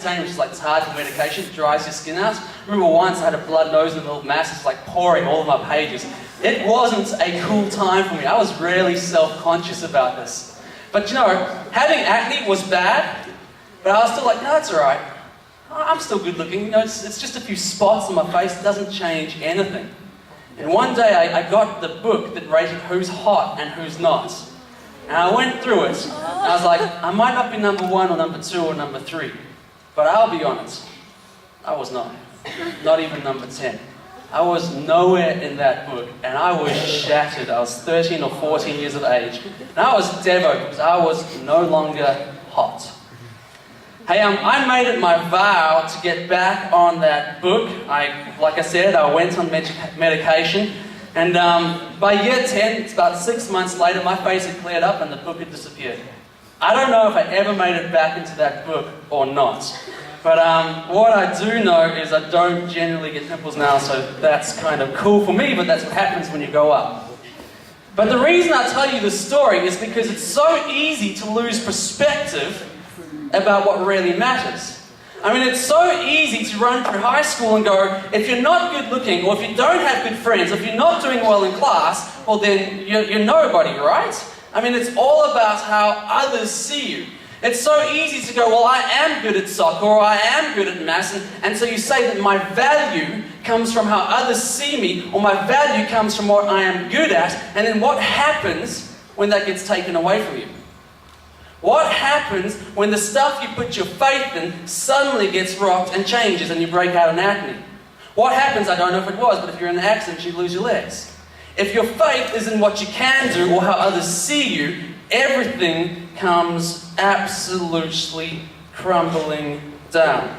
which is like it's hard for medication, it dries your skin out. I remember once I had a blood nose and a little mass, it's like pouring all of my pages. It wasn't a cool time for me. I was really self-conscious about this. But you know, having acne was bad, but I was still like, no, it's alright. I'm still good looking. You know, it's just a few spots on my face, it doesn't change anything. And one day I got the book that rated who's hot and who's not. And I went through it, and I was like, I might not be number 1 or number 2 or number 3. But I'll be honest, I was not. Not even number 10. I was nowhere in that book, and I was shattered. I was 13 or 14 years of age, and I was devo because I was no longer hot. Hey, I made it my vow to get back on that book. Like I said, I went on medication, and by year 10, it's about 6 months later, my face had cleared up and the book had disappeared. I don't know if I ever made it back into that book or not. But what I do know is I don't generally get pimples now, so that's kind of cool for me, but that's what happens when you go up. But the reason I tell you this story is because it's so easy to lose perspective about what really matters. I mean, it's so easy to run through high school and go, if you're not good looking, or if you don't have good friends, if you're not doing well in class, well then you're nobody, right? I mean, it's all about how others see you. It's so easy to go, well, I am good at soccer, or I am good at maths, and so you say that my value comes from how others see me, or my value comes from what I am good at, and then what happens when that gets taken away from you? What happens when the stuff you put your faith in suddenly gets rocked and changes and you break out in acne? What happens, I don't know if it was, but if you're in an accident, you lose your legs. If your faith is in what you can do or how others see you, everything comes absolutely crumbling down.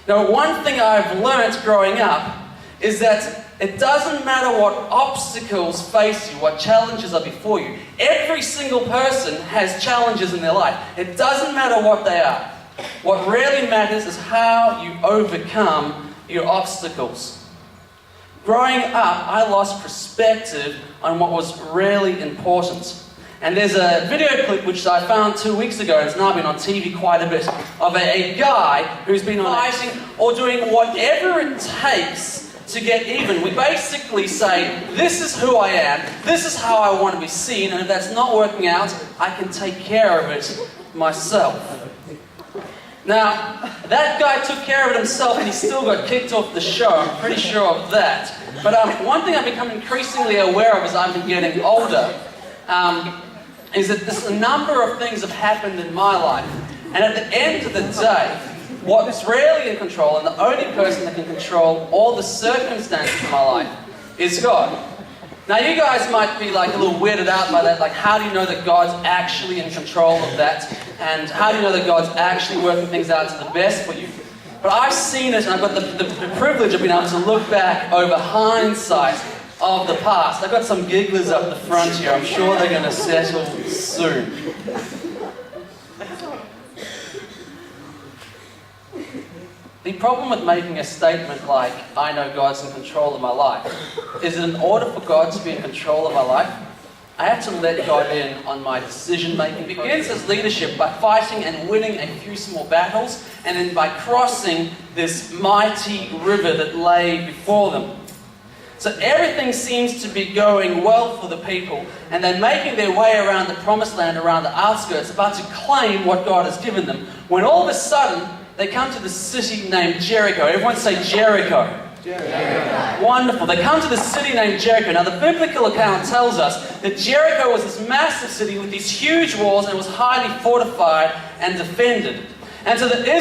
Now, one thing I've learnt growing up is that it doesn't matter what obstacles face you, what challenges are before you. Every single person has challenges in their life. It doesn't matter what they are. What really matters is how you overcome your obstacles. Growing up, I lost perspective on what was really important. And there's a video clip which I found 2 weeks ago, and it's now been on TV quite a bit, of a guy who's been fighting or doing whatever it takes to get even. We basically say, this is who I am, this is how I want to be seen, and if that's not working out, I can take care of it myself. Now, that guy took care of it himself and he still got kicked off the show, I'm pretty sure of that. But one thing I've become increasingly aware of as I've been getting older is that a number of things have happened in my life. And at the end of the day, what's really in control, and the only person that can control all the circumstances of my life, is God. Now you guys might be like a little weirded out by that, like how do you know that God's actually in control of that? And how do you know that God's actually working things out to the best for you? But I've seen it, and I've got the privilege of being able to look back over hindsight of the past. I've got some gigglers up the front here. I'm sure they're going to settle soon. The problem with making a statement like, I know God's in control of my life, is that in order for God to be in control of my life, I have to let God in on my decision making. It begins as leadership by fighting and winning a few small battles, and then by crossing this mighty river that lay before them. So everything seems to be going well for the people, and they're making their way around the promised land, around the outskirts, about to claim what God has given them, when all of a sudden they come to the city named Jericho. Everyone say Jericho. Jericho. Wonderful. They come to the city named Jericho. Now the biblical account tells us that Jericho was this massive city with these huge walls, and it was highly fortified and defended. And so the Israelites